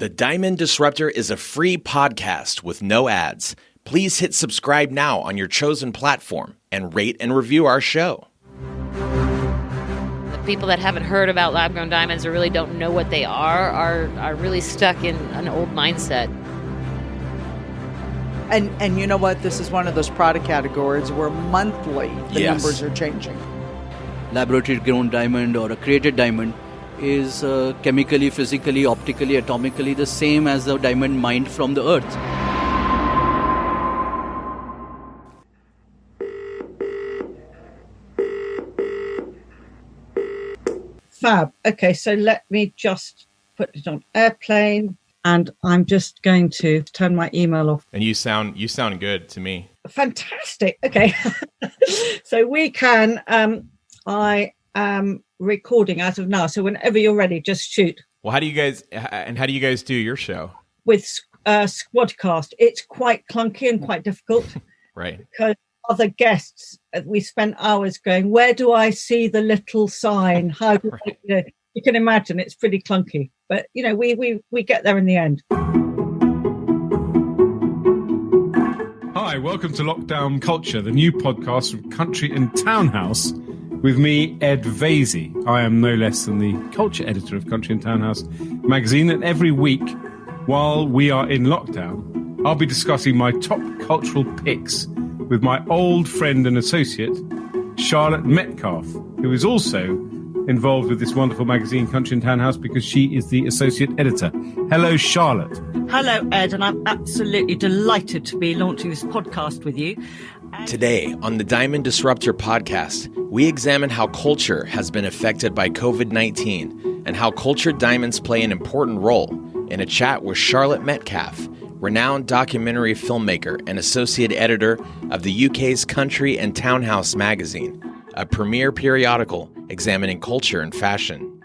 The Diamond Disruptor is a free podcast with no ads. Please hit subscribe now on your chosen platform and rate and review our show. The people that haven't heard about lab-grown diamonds or really don't know what they are really stuck in an old mindset. And you know what? This is one of those product categories where monthly the numbers are changing. Laboratory-grown diamond or a created diamond is chemically, physically, optically, atomically the same as the diamond mined from the earth. Fab. Okay, so let me just put it on airplane, and I'm just going to turn my email off. And you sound good to me. Fantastic. Okay. So we can, I am recording as of now. So whenever you're ready, just shoot. Well, how do you guys do your show? With Squadcast, it's quite clunky and quite difficult. Right. Because other guests, we spent hours going, where do I see the little sign? How do I, you can imagine it's pretty clunky, but we get there in the end. Hi, welcome to Lockdown Culture, the new podcast from Country and Townhouse with me, Ed Vasey. I am no less than the culture editor of Country and Townhouse magazine, and every week while we are in lockdown, I'll be discussing my top cultural picks with my old friend and associate, Charlotte Metcalf, who is also involved with this wonderful magazine, Country and Townhouse, because she is the associate editor. Hello, Charlotte. Hello, Ed, and I'm absolutely delighted to be launching this podcast with you. Today, on the Diamond Disruptor podcast, we examine how culture has been affected by COVID-19 and how cultured diamonds play an important role in a chat with Charlotte Metcalf, renowned documentary filmmaker and associate editor of the UK's Country and Townhouse magazine, a premier periodical examining culture and fashion.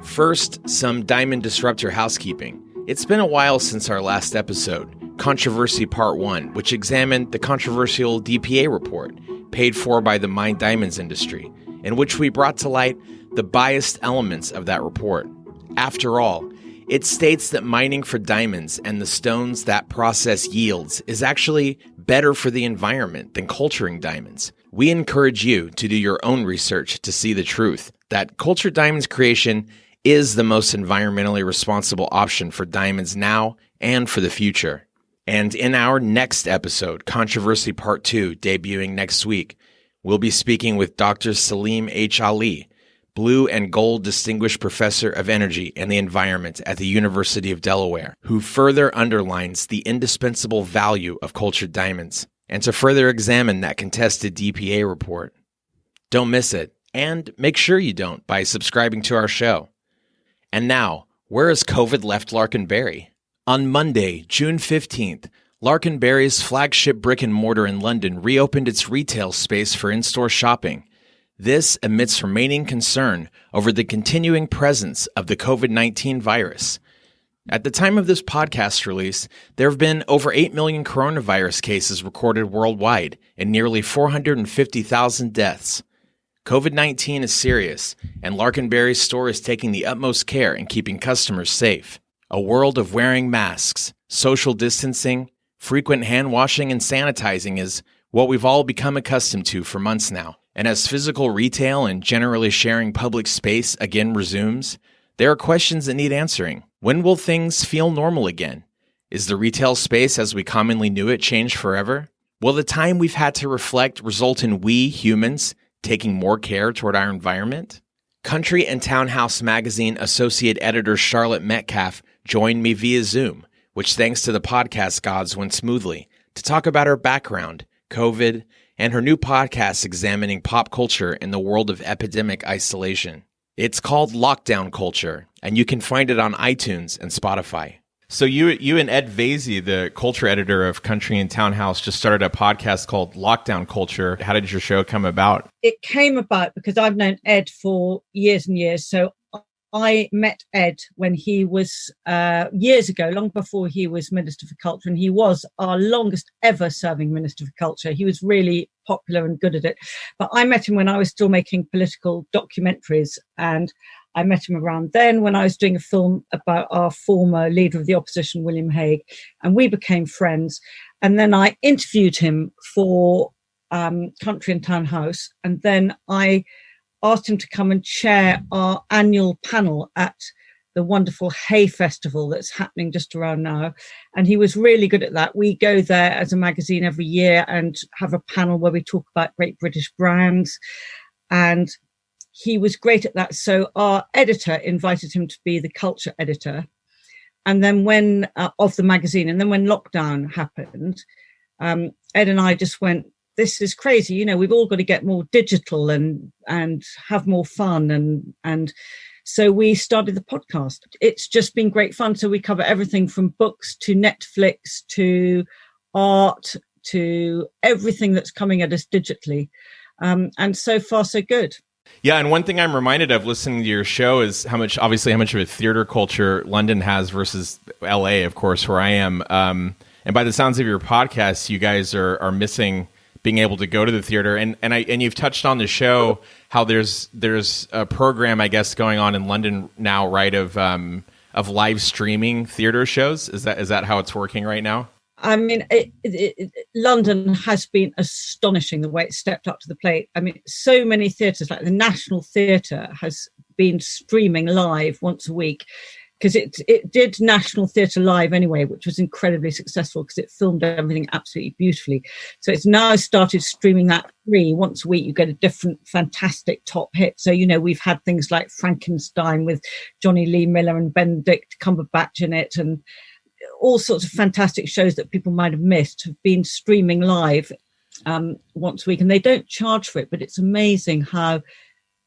First, some Diamond Disruptor housekeeping. It's been a while since our last episode, Controversy Part 1, which examined the controversial DPA report, paid for by the mined diamonds industry, in which we brought to light the biased elements of that report. After all, it states that mining for diamonds and the stones that process yields is actually better for the environment than culturing diamonds. We encourage you to do your own research to see the truth, that cultured diamonds creation is the most environmentally responsible option for diamonds now and for the future. And in our next episode, Controversy Part 2, debuting next week, we'll be speaking with Dr. Salim H. Ali, Blue and Gold Distinguished Professor of Energy and the Environment at the University of Delaware, who further underlines the indispensable value of cultured diamonds, and to further examine that contested DPA report. Don't miss it, and make sure you don't by subscribing to our show. And now, where has COVID left Larkin Berry? On Monday, June 15th, Larkin Berry's flagship brick and mortar in London reopened its retail space for in-store shopping. This amidst remaining concern over the continuing presence of the COVID-19 virus. At the time of this podcast release, there have been over 8 million coronavirus cases recorded worldwide and nearly 450,000 deaths. COVID-19 is serious, and Larkin Berry's store is taking the utmost care in keeping customers safe. A world of wearing masks, social distancing, frequent hand washing, and sanitizing is what we've all become accustomed to for months now. And as physical retail and generally sharing public space again resumes, there are questions that need answering. When will things feel normal again? Is the retail space as we commonly knew it change forever? Will the time we've had to reflect result in we humans taking more care toward our environment? Country and Townhouse magazine associate editor Charlotte Metcalf joined me via Zoom, which thanks to the podcast gods went smoothly, to talk about her background, COVID, and her new podcast examining pop culture in the world of epidemic isolation. It's called Lockdown Culture, and you can find it on iTunes and Spotify. So you and Ed Vasey, the culture editor of Country and Townhouse, just started a podcast called Lockdown Culture. How did your show come about? It came about because I've known Ed for years and years. So I met Ed when he was years ago, long before he was Minister for Culture, and he was our longest ever serving Minister for Culture. He was really popular and good at it. But I met him when I was still making political documentaries, and I met him around then when I was doing a film about our former leader of the opposition, William Hague, and we became friends. And then I interviewed him for Country and Town House, and then I asked him to come and chair our annual panel at the wonderful Hay Festival that's happening just around now. And he was really good at that. We go there as a magazine every year and have a panel where we talk about great British brands. And he was great at that. So our editor invited him to be the culture editor. And then when of the magazine, and then when lockdown happened, Ed and I just went, this is crazy. You know, we've all got to get more digital and have more fun. And so we started the podcast. It's just been great fun. So we cover everything from books to Netflix to art to everything that's coming at us digitally. And so far, so good. Yeah, and one thing I'm reminded of listening to your show is how much of a theater culture London has versus LA, of course, where I am. And by the sounds of your podcast, you guys are missing being able to go to the theater. And you've touched on the show how there's a program, I guess, going on in London now, right, of live streaming theater shows. Is that how it's working right now? I mean, London has been astonishing the way it stepped up to the plate. I mean, so many theatres, like the National Theatre, has been streaming live once a week because it did National Theatre Live anyway, which was incredibly successful because it filmed everything absolutely beautifully. So it's now started streaming that free. Once a week, you get a different fantastic top hit. So, you know, we've had things like Frankenstein with Johnny Lee Miller and Benedict Cumberbatch in it, and all sorts of fantastic shows that people might have missed have been streaming live once a week, and they don't charge for it, but it's amazing how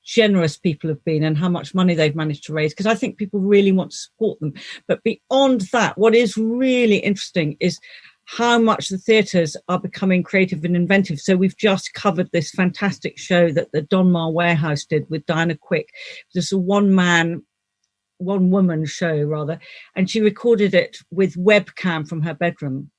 generous people have been and how much money they've managed to raise, because I think people really want to support them. But beyond that, what is really interesting is how much the theatres are becoming creative and inventive. So we've just covered this fantastic show that the Donmar Warehouse did with Diana Quick. This is a one woman show rather, and she recorded it with webcam from her bedroom,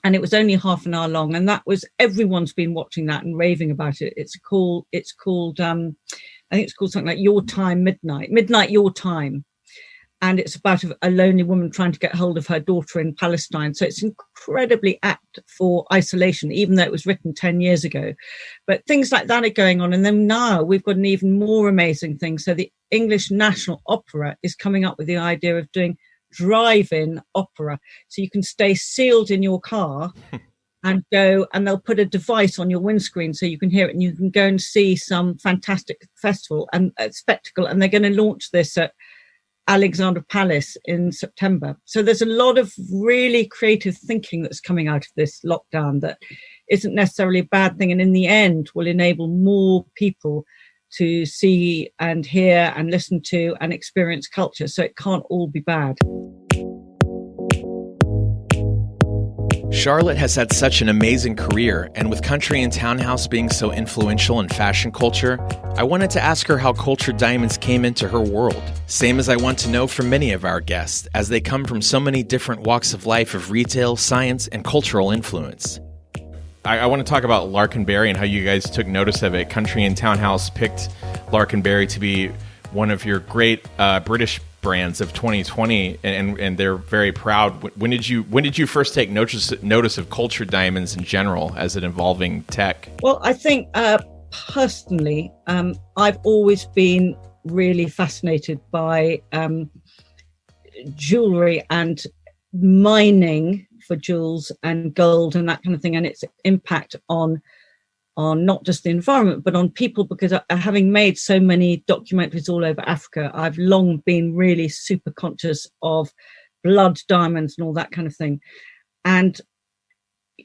and it was only half an hour long, and that was, everyone's been watching that and raving about it. It's called I think it's called something like Your Time Midnight Your Time, and it's about a lonely woman trying to get hold of her daughter in Palestine. So it's incredibly apt for isolation, even though it was written 10 years ago. But things like that are going on. And then now we've got an even more amazing thing. So the English National Opera is coming up with the idea of doing drive-in opera. So you can stay sealed in your car and go, and they'll put a device on your windscreen so you can hear it, and you can go and see some fantastic festival and spectacle. And they're going to launch this at Alexandra Palace in September. So there's a lot of really creative thinking that's coming out of this lockdown that isn't necessarily a bad thing, and in the end will enable more people to see and hear and listen to and experience culture. So it can't all be bad. Charlotte has had such an amazing career, and with Country and Townhouse being so influential in fashion culture, I wanted to ask her how cultured diamonds came into her world. Same as I want to know from many of our guests, as they come from so many different walks of life of retail, science, and cultural influence. I want to talk about Larkin Berry and how you guys took notice of it. Country and Townhouse picked Larkin Berry to be one of your great British brands of 2020, and they're very proud. When did you first take notice of cultured diamonds in general as an evolving tech? Well, I think personally, I've always been really fascinated by jewelry and mining for jewels and gold and that kind of thing, and its impact on not just the environment but on people, because having made so many documentaries all over Africa, I've long been really super conscious of blood diamonds and all that kind of thing. And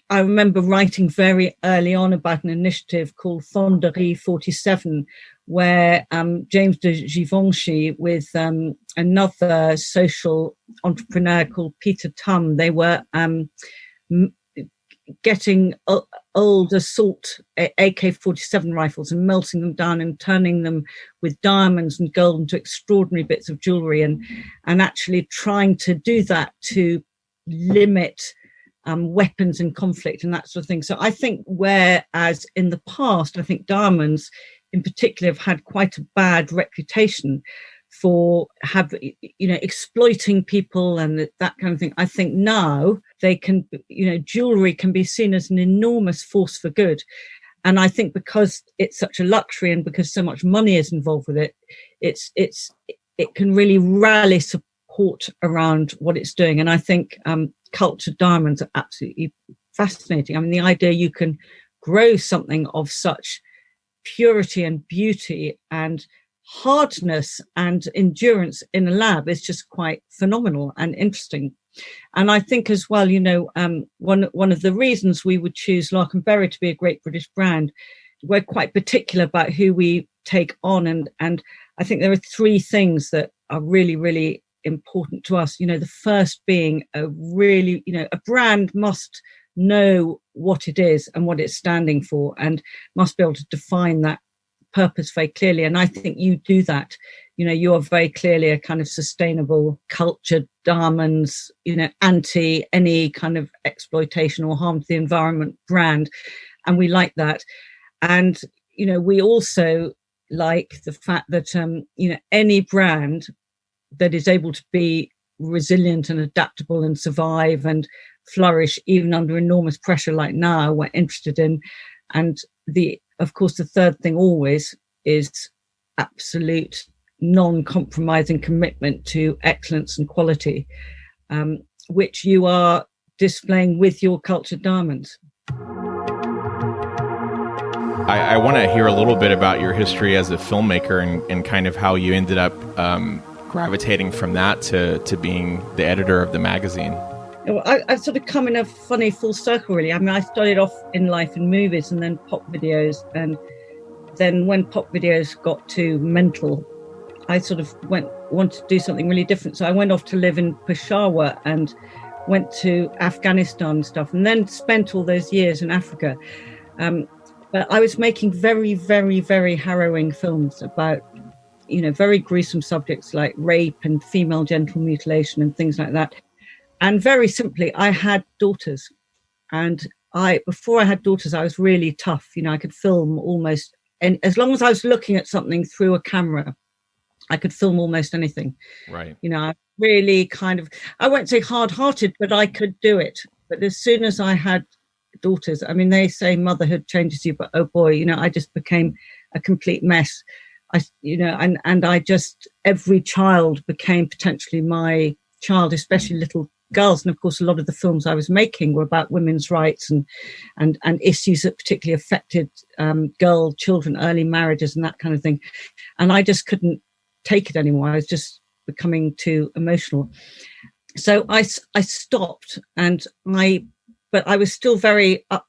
I remember writing very early on about an initiative called Fonderie 47, where James de Givenchy with another social entrepreneur called Peter Tum, they were getting old assault AK-47 rifles and melting them down and turning them with diamonds and gold into extraordinary bits of jewelry, and actually trying to do that to limit weapons in conflict and that sort of thing. So I think whereas in the past, I think diamonds in particular have had quite a bad reputation for exploiting people and that kind of thing. I think now they can, jewelry can be seen as an enormous force for good. And I think because it's such a luxury and because so much money is involved with it, it can really rally support around what it's doing. And I think cultured diamonds are absolutely fascinating. I mean, the idea you can grow something of such purity and beauty and hardness and endurance in a lab is just quite phenomenal and interesting. And I think as well, one of the reasons we would choose Lark & Berry to be a great British brand, we're quite particular about who we take on. And I think there are three things that are really, really important to us. The first being a brand must know what it is and what it's standing for and must be able to define that purpose very clearly. And I think you do that. You are very clearly a kind of sustainable, cultured diamonds, anti any kind of exploitation or harm to the environment brand. And we like that. And, we also like the fact that, any brand that is able to be resilient and adaptable and survive and flourish even under enormous pressure like now, we're interested in. And of course, the third thing always is absolute non-compromising commitment to excellence and quality, which you are displaying with your cultured diamonds. I want to hear a little bit about your history as a filmmaker and kind of how you ended up gravitating from that to being the editor of the magazine. I've sort of come in a funny full circle, really. I mean, I started off in life in movies and then pop videos. And then when pop videos got too mental, I sort of wanted to do something really different. So I went off to live in Peshawar and went to Afghanistan and stuff, and then spent all those years in Africa. But I was making very, very, very harrowing films about, very gruesome subjects like rape and female genital mutilation and things like that. And very simply, I had daughters. And before I had daughters, I was really tough. I could film almost, and as long as I was looking at something through a camera, I could film almost anything. Right. I really kind of, I won't say hard-hearted, but I could do it. But as soon as I had daughters, I mean, they say motherhood changes you, but oh boy, I just became a complete mess. Every child became potentially my child, especially little girls. And of course, a lot of the films I was making were about women's rights and issues that particularly affected children, early marriages and that kind of thing. And I just couldn't take it anymore. I was just becoming too emotional. So I stopped, but I was still very, kind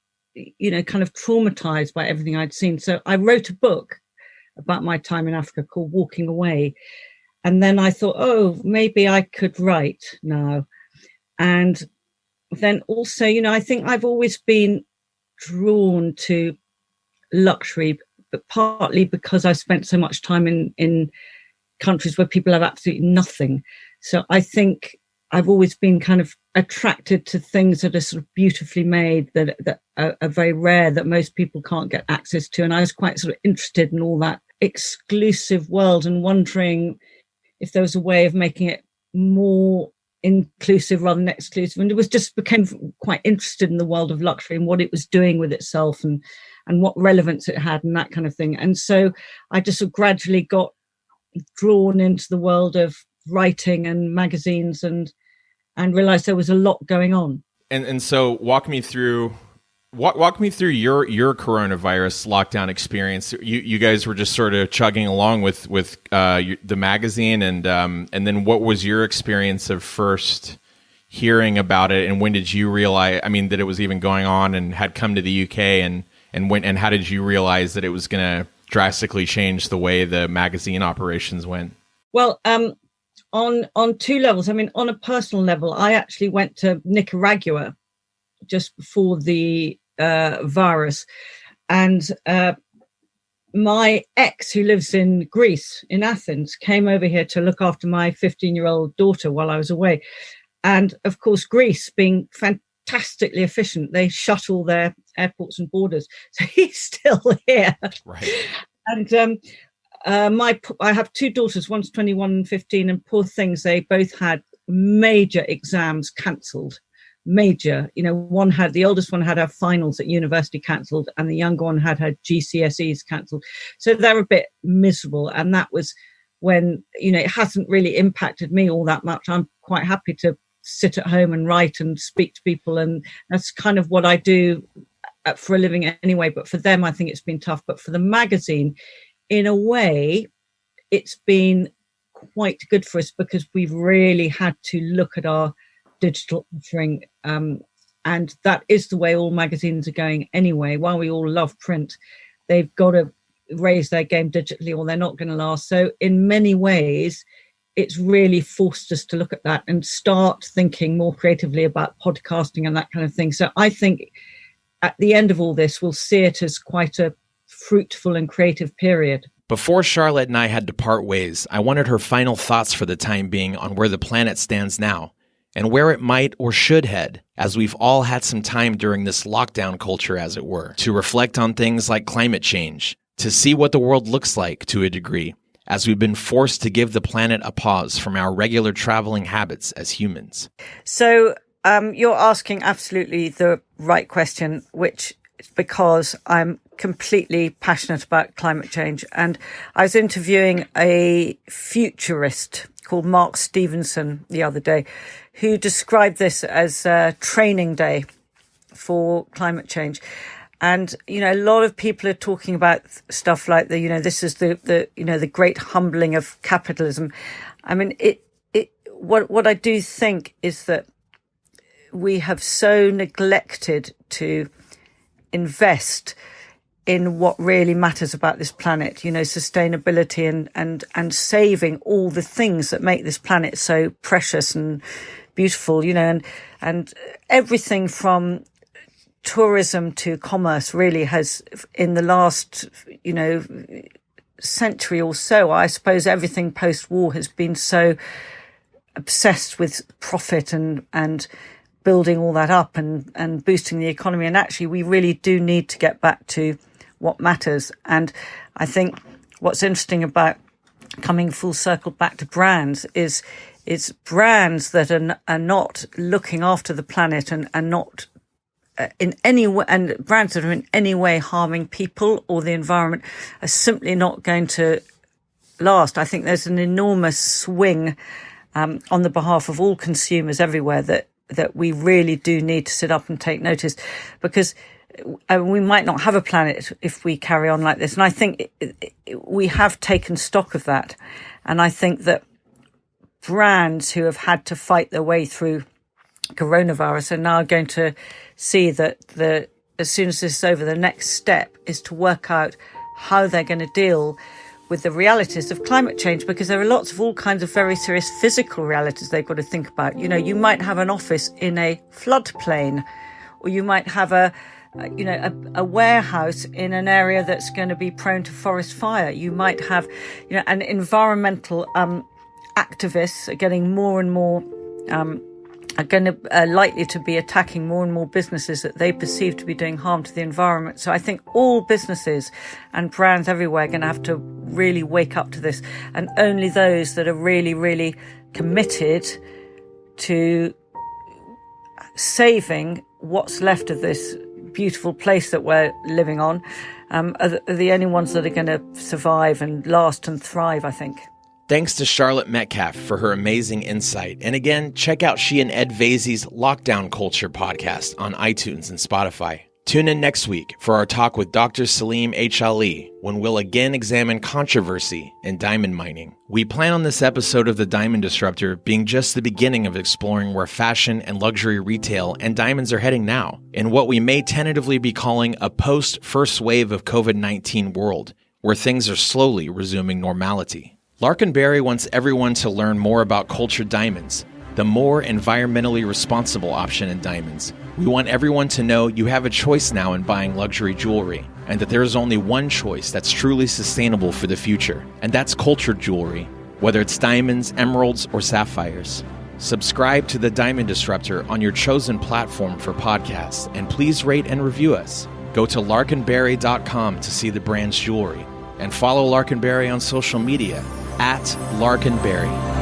of traumatized by everything I'd seen. So I wrote a book about my time in Africa called Walking Away. And then I thought, oh, maybe I could write now. And then also, I think I've always been drawn to luxury, but partly because I spent so much time in countries where people have absolutely nothing. So I think I've always been kind of attracted to things that are sort of beautifully made, that are very rare, that most people can't get access to. And I was quite sort of interested in all that exclusive world and wondering if there was a way of making it more inclusive rather than exclusive. And it was just became quite interested in the world of luxury and what it was doing with itself and what relevance it had and that kind of thing. And so I just sort of gradually got drawn into the world of writing and magazines and realized there was a lot going on. And so walk me through your coronavirus lockdown experience. You guys were just sort of chugging along with the magazine, and then what was your experience of first hearing about it, and when did you realize, that it was even going on and had come to the UK, and how did you realize that it was going to drastically change the way the magazine operations went? Well, on two levels. On a personal level, I actually went to Nicaragua just before the virus, and my ex, who lives in Greece, in Athens, came over here to look after my 15-year-old daughter while I was away. And of course, Greece, being fantastically efficient, they shut all their airports and borders, so he's still here. Right. And I have two daughters, one's 21 and 15, and poor things, they both had major exams cancelled. Major, the oldest one had her finals at university cancelled, and the younger one had her GCSEs cancelled. So they're a bit miserable. And that was when, it hasn't really impacted me all that much. I'm quite happy to sit at home and write and speak to people. And that's kind of what I do for a living anyway. But for them, I think it's been tough. But for the magazine, in a way, it's been quite good for us because we've really had to look at our digital offering, and that is the way all magazines are going anyway. While we all love print, they've got to raise their game digitally or they're not going to last. So in many ways, it's really forced us to look at that and start thinking more creatively about podcasting and that kind of thing. So I think at the end of all this, we'll see it as quite a fruitful and creative period. Before Charlotte and I had to part ways, I wanted her final thoughts for the time being on where the planet stands now and where it might or should head, as we've all had some time during this lockdown culture, as it were, to reflect on things like climate change, to see what the world looks like to a degree, as we've been forced to give the planet a pause from our regular traveling habits as humans. So you're asking absolutely the right question, which is because I'm completely passionate about climate change. And I was interviewing a futurist called Mark Stevenson the other day, who described this as a training day for climate change. And, a lot of people are talking about stuff like this is the great humbling of capitalism. I mean, what I do think is that we have so neglected to invest in what really matters about this planet, sustainability and saving all the things that make this planet so precious and beautiful, and everything from tourism to commerce really has, in the last, century or so, I suppose everything post-war has been so obsessed with profit and building all that up and boosting the economy. And actually, we really do need to get back to what matters. And I think what's interesting about coming full circle back to brands is brands that are not looking after the planet and not in any way, and brands that are in any way harming people or the environment are simply not going to last. I think there's an enormous swing on the behalf of all consumers everywhere that we really do need to sit up and take notice, because we might not have a planet if we carry on like this. And I think we have taken stock of that. And I think that brands who have had to fight their way through coronavirus are now going to see that as soon as this is over, the next step is to work out how they're going to deal with the realities of climate change, because there are lots of all kinds of very serious physical realities they've got to think about. You might have an office in a floodplain, or you might have a warehouse in an area that's going to be prone to forest fire. You might have, an environmental activists are getting more and more, are going to likely to be attacking more and more businesses that they perceive to be doing harm to the environment. So I think all businesses and brands everywhere are going to have to really wake up to this, and only those that are really, really committed to saving what's left of this beautiful place that we're living on are the only ones that are going to survive and last and thrive, I think. Thanks to Charlotte Metcalf for her amazing insight. And again, check out she and Ed Vasey's Lockdown Culture podcast on iTunes and Spotify. Tune in next week for our talk with Dr. Salim H. Ali, when we'll again examine controversy in diamond mining. We plan on this episode of the Diamond Disruptor being just the beginning of exploring where fashion and luxury retail and diamonds are heading now, in what we may tentatively be calling a post-first wave of COVID-19 world, where things are slowly resuming normality. Larkin Berry wants everyone to learn more about cultured diamonds, the more environmentally responsible option in diamonds. We want everyone to know you have a choice now in buying luxury jewelry, and that there is only one choice that's truly sustainable for the future, and that's cultured jewelry, whether it's diamonds, emeralds, or sapphires. Subscribe to the Diamond Disruptor on your chosen platform for podcasts, and please rate and review us. Go to larkinberry.com to see the brand's jewelry. and follow Larkin Berry on social media @LarkinBerry.